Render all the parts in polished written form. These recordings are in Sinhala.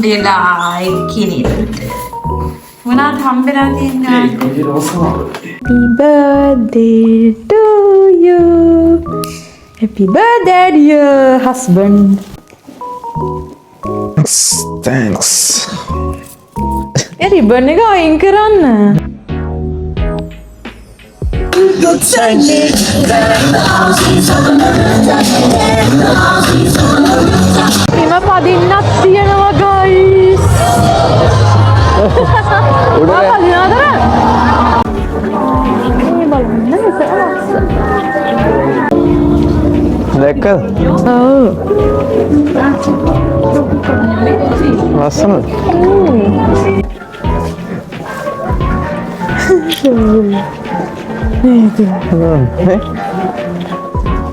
හම්බෙලා එක්කිනෙට. මොනවද හම්බෙලා තියෙන්නේ? Happy birthday to you. Happy birthday dear husband. Thanks. A ribbon එක අයින් කරන්න. එම පදින්නක් තියෙනවා guys. පදිනවද? මේ බලන්න දැක්කද? ඔව්. ලස්සනද?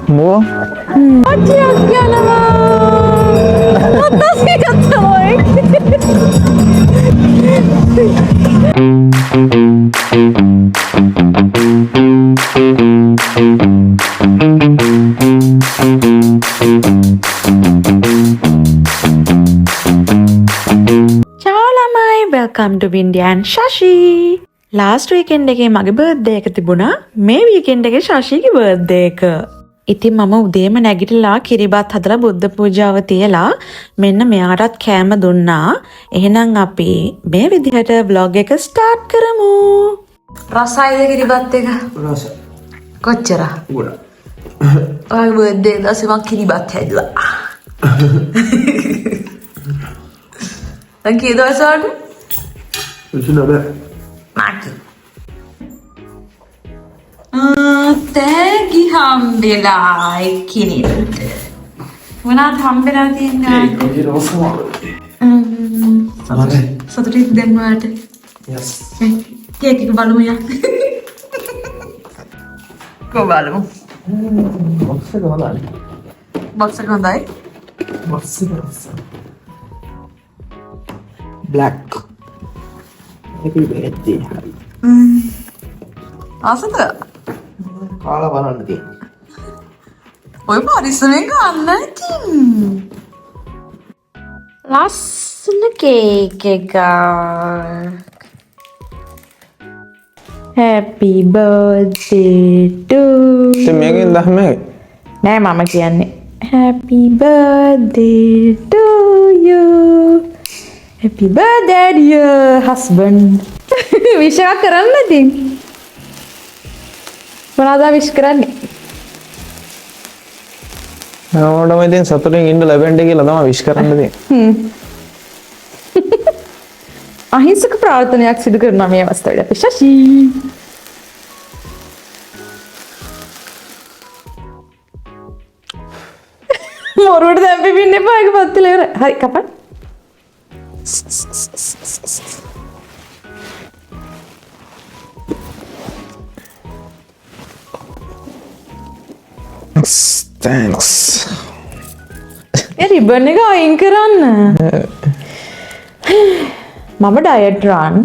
මොවා? අච්චියක් යනවා. අතස්සේ තමයි. Welcome to Bindia and Shashi. Last weekend එකේ මගේ බර්ත්ඩේ එක තිබුණා. මේ weekend එකේ Shashiගේ බර්ත්ඩේ එක. ඉතින් මම උදේම නැගිටලා කිරිබත් හදලා බුද්ධ පූජාව තියලා මෙන්න මෙයාටත් කෑම දුන්නා. එහෙනම් අපි මේ විදිහට vlog එක start කරමු. රසයිද කිරිබත් එක? රස. කොච්චර? ගොඩක්. ඔය බර්ත්ඩේ දවසේ මම කිරිබත් හැදුවා. දැන් කී දවසට? Maki. තෑගි හම්බෙලා එක්කිනෙට. මොනවද හම්බෙලා තියෙන්නේ? සතුටින් දැම්මාට. Yes. කේක් එක බලමු යා. කො බලමු. box එක හොඳයි. box එක හොඳයි. box එක ලස්සනයි. black. Happy birthday. ආසද? කාලා බලන්න තියෙන්නේ. ඔය පරිස්සමෙන් ගන්න ඉතින්. ලස්සන කේක් එක. Happy birthday to ඉතින් මේකෙන් 10 මේක. නෑ මම කියන්නේ Happy birthday to you. Happy birthday dear husband. wish එකක් කරන්න ඉතින්. මොනවද wish කරන්නේ? නෝඩම ඉතින් සතුටින් ඉන්න ලැබෙන්න කියලා තමයි wish කරන්න තියෙන්නේ. අහිංසක ප්‍රාර්ථනයක් සිදු කරනවා මේ අවස්ථාවේ අපි Shashi. මොරුවට දැන් පිපින්න එපා ඒක පත්තිලා ඉවරයි. හරි කපන්න. Thanks. ඒ රිබන් එක අයින් කරන්න. මම ඩයට් රන්.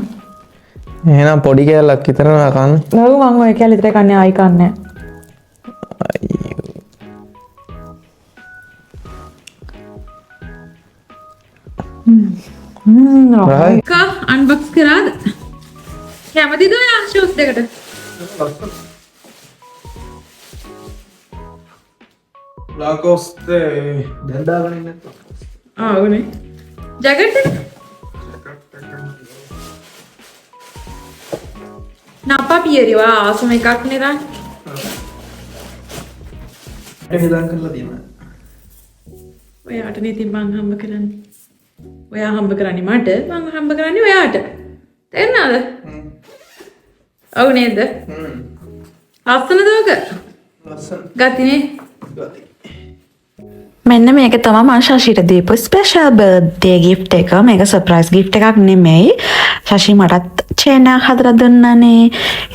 එහෙනම් පොඩි කෑල්ලක් විතර කන්න. ඔව් මම ඔය කෑල්ල විතර කන්නේ ආයි කන්නේ. අයියෝ. කා අන්බොක්ස් කරාද? කැමතිද ඔය ෂූස් දෙකට? ලාකෝස්ටේ දැන් දාගෙන ඉන්නේ නැත්නම්. ඕනේ. ජැකට් එක? නප්පා පියරිවා ආසම එකක් නේද? ඒක දාන් කරලා තියෙනවා. ඔයාට නේ ඉතින් මං හම්බ කරන්නේ. ඔයා හම්බ කරන්නේ මට, මං හම්බ කරන්නේ ඔයාට. තේරෙනවද? ඔව් නේද? ලස්සනද ඔක? ලස්සන. ගතිනේ. ගති. මෙන්න මේක තමයි මම ශෂිට දීපු ස්පෙෂල් බර්ත්ඩේ ගිෆ්ට් එක. මේක සර්ප්‍රයිස් ගිෆ්ට් එකක් නෙමෙයි. ශෂි මටත් චේන් එකක් හදලා දුන්නානේ.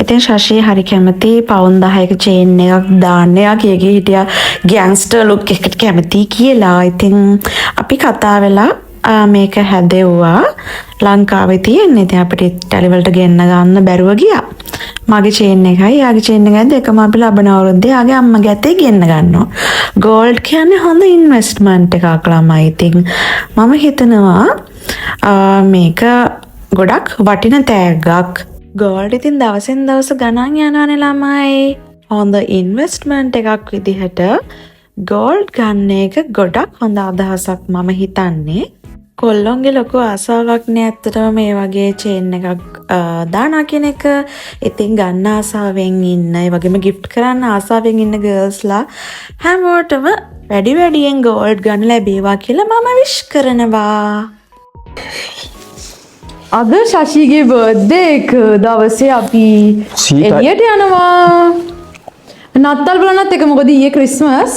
ඉතින් ශෂි හරි කැමති පවුන් 10ක චේන් එකක් දාන්න. එයා කියගේ හිටියා ගෑන්ග්ස්ටර් ලුක් එකකට කැමති කියලා. ඉතින් අපි කතා වෙලා මේක හැදෙව්වා. ලංකාවේ තියෙන. ඉතින් අපිට ඉතාලි වලට ගෙන්න ගන්න බැරුව ගියා. මගේ චේන් එකයි යාගේ චේන් එකයි දෙකම අපි ලබන අවුරුද්දේ යාගේ අම්මගේ අතේ ගෙන්න ගන්නවා. ගෝල්ඩ් කියන්නේ හොඳ ඉන්වෙස්ට්මන්ට් එකක් ළමයි. ඉතින් මම හිතනවා මේක ගොඩක් වටින තෑග්ගක්. ගෝල්ඩ් ඉතින් දවසෙන් දවස ගණන් යනවනේ ළමයි. හොඳ ඉන්වෙස්ට්මන්ට් එකක් විදිහට ගෝල්ඩ් ගන්න එක ගොඩක් හොඳ අදහසක් මම හිතන්නේ. කොල්ලොන්ගේ ලොකු ආසාවක් නෑ ඇත්තටම මේ වගේ චේන් එකක් දානා කියන එක. ඉතින් ගන්න ආසාවෙන් ඉන්න, ඒ වගේම ගිෆ්ට් කරන්න ආසාවෙන් ඉන්න ගර්ල්ස්ලා හැමෝටම වැඩි වැඩියෙන් ගෝල්ඩ් ගන්න ලැබේවා කියලා මම විශ් කරනවා. අද ශශිගේ බර්ත්ඩේ එක දවසේ අපි එළියට යනවා. නත්තල් බලන්නත් එක මොකද ඊයේ ක්‍රිස්මස්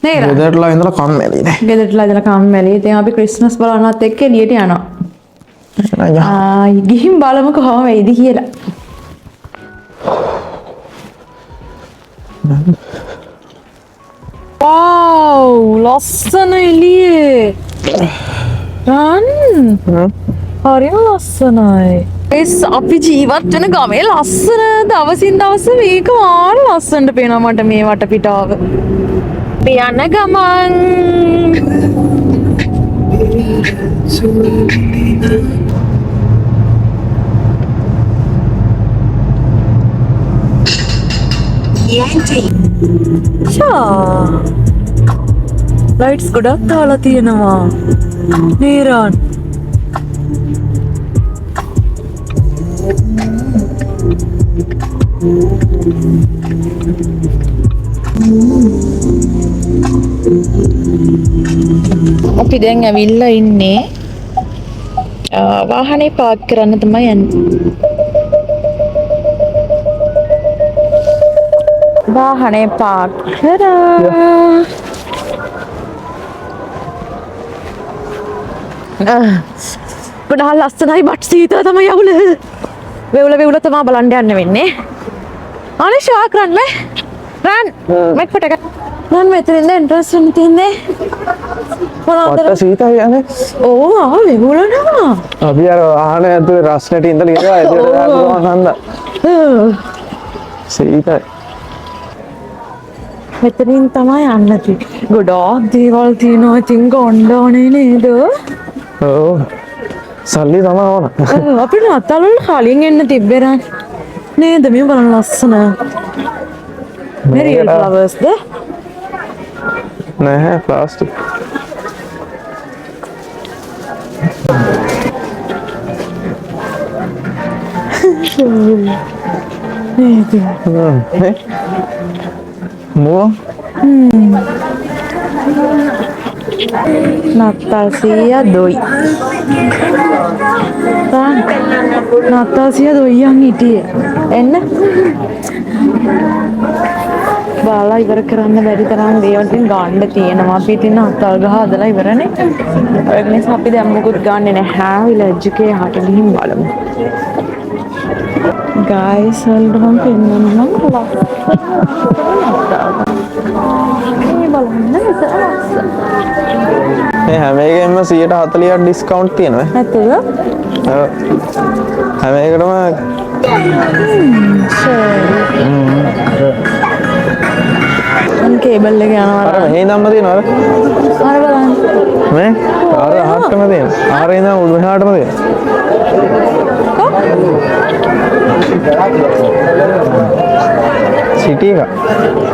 නේද? ගෙදරටලා ඉඳලා කම්මැලි නේ. ගෙදරටලා ඉඳලා කම්මැලි. ඉතින් අපි ක්‍රිස්මස් බලන්නත් එක්ක එළියට යනවා. ගිහින් බලමු කොහොම වෙයිද කියලා. වව් ලස්සන එළියේ. රන් හරිම ලස්සනයි. අපි ජීවත් වෙන ගමේ ලස්සන දවසින් දවස මේක මාර ලස්සනට පේනවා මට මේ වටපිටාව. අපි යන ගමන් ලයිට්ස් ගොඩක් දාලා තියෙනවා නේරන්. අපි දැන් ඇවිල්ලා ඉන්නේ වාහනේ පාර්ක් කරන්න තමයි යන්නේ. වාහනේ පාර්ක් කරා. ගොඩාක් ලස්සනයි බට් සීතල තමයි යවුල. වෙවුල තමයි බලන්න යන්න වෙන්නේ. අනේ ෂාක් රන් මේක ෆොටෝ එක. රන් මෙතනින්ද එන්ට්‍රන්ස් වෙන්න තියෙන්නේ. වට සීතයි යන්නේ. ඕ වෙවුල නවා. අපි අර ආහනේ ඇතුලේ රස්නෙට ඉඳලා ඉනවා එතකොට ආනන්ද. සීතයි. මෙතනින් තමයි යන්න තියෙන්නේ. ගොඩාක් දේවල් තියෙනවා. ඉතින් ගොන්න ඕනේ නේද? ඔව්. සල්ලි තමයි ඕන. අපිට නත්තල් වල කලින් එන්න තිබ්බේරන්. නේද මේ බලන්න ලස්සන. මේ රියල් ෆ්ලවර්ස්ද? නැහැ ප්ලාස්ටික්. නේද? මොවා? Natasha doi. Natasha doi yang hiටියේ. එන්න. බාලා ඉවර කරන්න බැරි තරම් දේවල් තින් ගන්න තියෙනවා. අපි ඉතින් අතල් ගහ හදලා ඉවරනේ. ඒක නිසා අපි දැන් මොකුත් ගන්නෙ නැහැ. විලෙජ් එකේ හට ගිහින් බලමු. Guys, වලට මම පෙන්නන්න නම් මේ බලන්න මෙතන ලස්සන. මේ හැම එකෙම 140ක් ඩිස්කවුන්ට් තියෙනවා. ඇත්තද? ඔව්. හැම එකටම කේබල් එක යනවා. අර මෙහි ඉඳන්ම තියෙනවද? අර බලන්න. මේ අර අහටම තියෙනවා. අර ඉඳන් උඩ මෙහාටම තියෙනවා.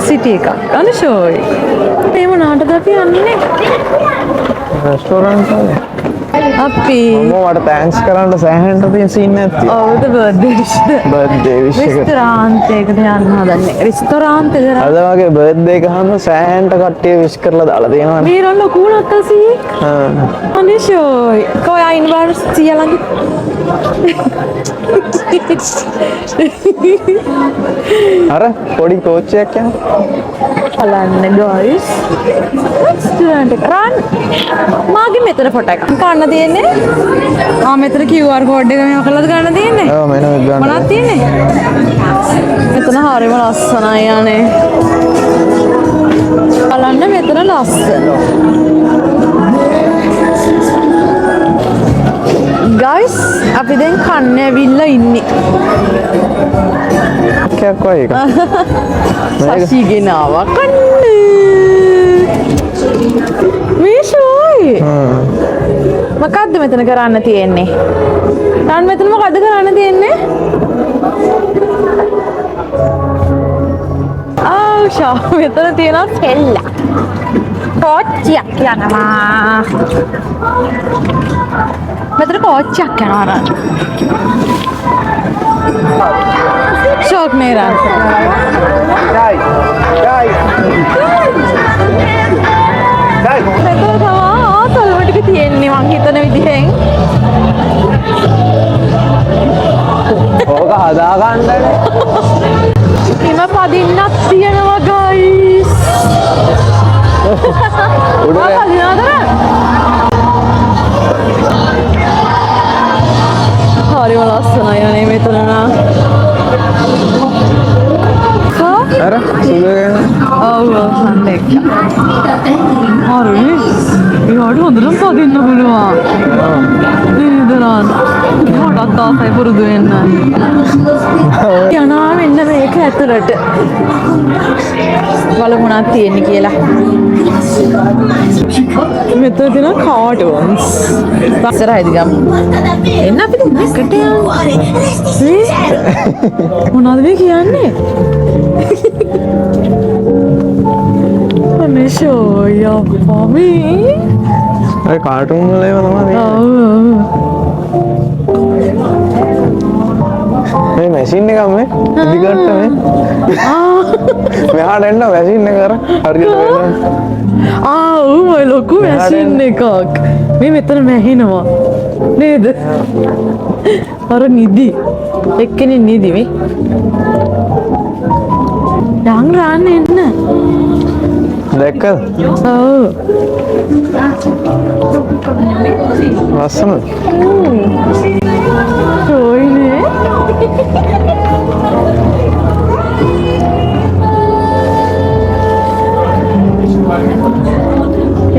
සිටි එක. අනේ ෂෝයි. මේ මොනටද අපි යන්නේ? රෙස්ටෝරන්ට් එකේ. අපි මට තෑන්ක්ස් කරන්න සෑහෙන්න තියෙන සීන් එකක් තියෙනවා. ඔව් බර්ත්ඩේ විශ්. බර්ත්ඩේ විශ් එක. රෙස්ටෝරන්ට් එකට යන්න හදන්නේ. රෙස්ටෝරන්ට් එකට. අද වගේ බර්ත්ඩේ එක ගහම සෑහෙන්න කට්ටිය විශ් කරලා දාලා තියෙනවා. මේ රොල්ල කුණත් ඇසි. අනේ ෂෝයි. කොයි අයින් බාර් සියලඟ. අර පොඩි කෝච්චියක් යනවා. බලන්න guys. රෙස්ටෝරන්ට් එක. රන්. මාගේ මෙතන ෆොටෝ එකක්. ගන්න තියෙන්නේ. මෙතන QR code එක මේව කරලාද ගන්න තියෙන්නේ? ඔව් මෙන්න මේක ගන්න. මොනවද තියෙන්නේ? මෙතන හරිම ලස්සනයි යන්නේ. බලන්න මෙතන ලස්සන. Guys, අපි දැන් කන්න ඇවිල්ලා ඉන්නේ. කයක් වගේ එක. සසි ගෙනාවා කන්න. මේ ෂෝයි. මොකද්ද මෙතන කරන්න තියෙන්නේ? රන් මෙතන මොකද්ද කරන්න තියෙන්නේ? ෂා මෙතන තියෙනවා සෙල්ල. කෝච්චියක් යනවා. මෙතන කෝච්චියක් යනවා රන්. ෂෝක් නේ රන්. මෙතන තමයි ටික තියෙන්නේ මං හිතන විදිහෙන්. ඕක හදා ගන්නනේ. ඉම පදින්නක් තියෙනවා ගයිස්. උඩට පදිනවද? හරිම ලස්සනයි අනේ මෙතන නා. අර සුදුගෙන ඔව් සන්දෙක්. හරි. ඊට හොඳටම පදින්න පුළුවන්. නේදරන්. මටත් ආසයි පුරුදු වෙන්න. යනවා මෙන්න මේක ඇතුළට. බලමු මොනවද තියෙන්නේ කියලා. මෙතන තියෙන කාටුන්ස්. ඉස්සරහයිද ගමු. එන්න අපි දෙකට යමු. මොනවද මේ කියන්නේ? Let me show you for me. අර කාටුන් වල ඒවා තමයි. මේ මැෂින් එක මේ ඉදිකට මේ. මෙහාට එන්න මැෂින් එක අර හරියට වෙනවා. මයි ලොකු මැෂින් එකක්. මේ මෙතන මැහිනවා. නේද? අර නිදි. එක්කෙනෙක් නිදි මේ. ඩං රාන්න එන්න. දැක්කද? ඔව්. ලස්සනද? ඔයනේ.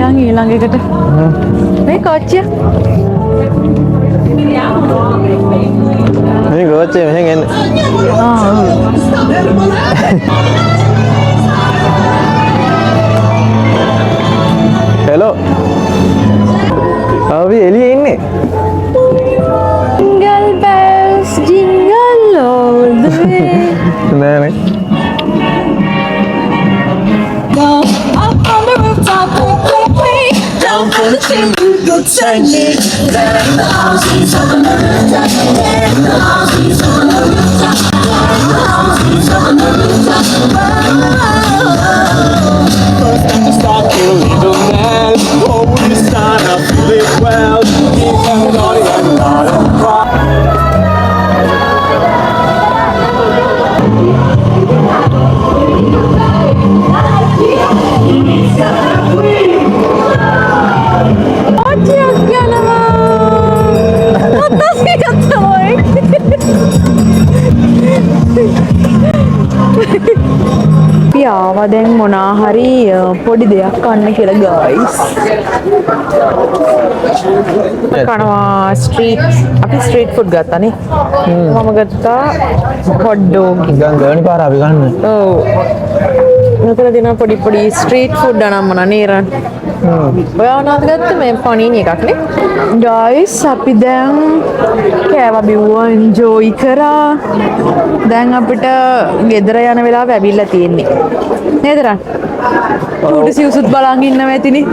යන් ඊළඟ එකට. මේ කෝච්චිය. මේ ගෝච්චේ මෙහෙන් එන්න. හෙලෝ. අපි එළියේ ඉන්නේ. Jingle bells, jingle all the way. නෑනේ. Up on the rooftop, down for the chimney, good Chinese. There in the houses on the rooftop, there in the houses on the rooftop, there in the houses on the rooftop. First time to start kill little man. Oh, this time I feel it well. He's a naughty and not a cry. කෝච්චියක් යනවා. අතස්සේ තමයි. අපි ආවා දැන් මොනා හරි පොඩි දෙයක් කන්න කියලා ගයිස්. කනවා අපි ස්ට්‍රීට් ෆුඩ් ගත්තානේ. මම ගත්තා හොට් ඩොග්. ගන් ගානි පාර අපි ගන්න. ඔව්. මෙතන දින පොඩි පොඩි ස්ට්‍රීට් ෆුඩ් අනම්මන නේරන්. ඔයා මොනවද ගත්තේ? මේ පණීනි එකක් නේ. ගයිස් අපි දැන් කෑවා බිව්වා එන්ජොයි කරා. දැන් අපිට ගෙදර යන වෙලාව ඇවිල්ලා තියෙන්නේ. නේද රන්? චූටි සිව්සුත් බලන් ඉන්නව ඇතිනේ.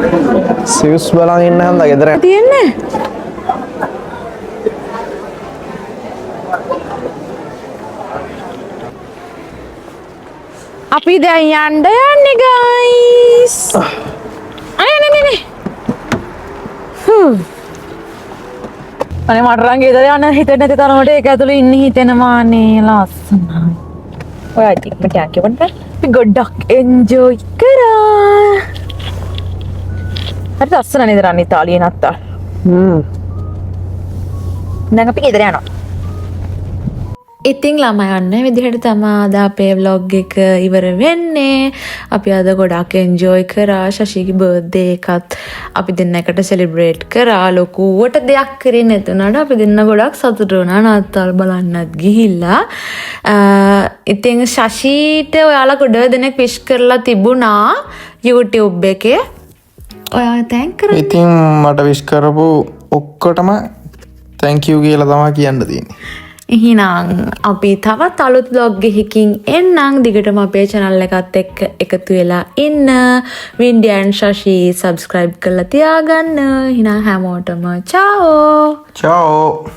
සිව්ස් බලන් ඉන්න හන්ද ගෙදර. තියෙන්නේ. අපි දැන් යන්න යන්නේ ගයිස්. අනේ. අනේ මට රන් ගෙදර යන්න හිතෙන්නේ නැති තරමට ඒක ඇතුලේ ඉන්න හිතෙනවා නේ ලස්සනයි. ඔයා ඉක්මනට යන්න අපි ගොඩක් එන්ජොයි කරා. හරි ලස්සන නේද රන් ඉතාලියේ නත්තල්. දැන් අපි ගෙදර යනවා. ඉතින් ළමයි අන්න විදිහට තමයි අද අපේ vlog එක ඉවර වෙන්නේ. අපි අද ගොඩක් එන්ජොයි කරා. ශෂිගේ බර්ත්ඩේ එකත් අපි දෙන්න එකට සෙලිබ්‍රේට් කරා. ලොකුවට දෙයක් කරේ නැතුණාට අපි දෙන්න ගොඩක් සතුටු වුණා නත්තල් බලන්නත් ගිහිල්ලා. ඉතින් ශෂීට ඔයාලා ගොඩ දෙනෙක් විශ් කරලා තිබුණා YouTube එකේ. ඔයා තැන්ක් කර ඉතින් මට විශ් කරපු ඔක්කොටම තැංක් යූ කියලා තමයි කියන්න තියෙන්නේ. එහෙනම් අපි තවත් අලුත් බ්ලොග් එකකින් එන්නම්. දිගටම අපේ channel එකත් එක්ක එකතු වෙලා ඉන්න. වින්ඩියන් ශෂි subscribe කරලා තියාගන්න. එහෙනම් හැමෝටම ciao. චාෝ.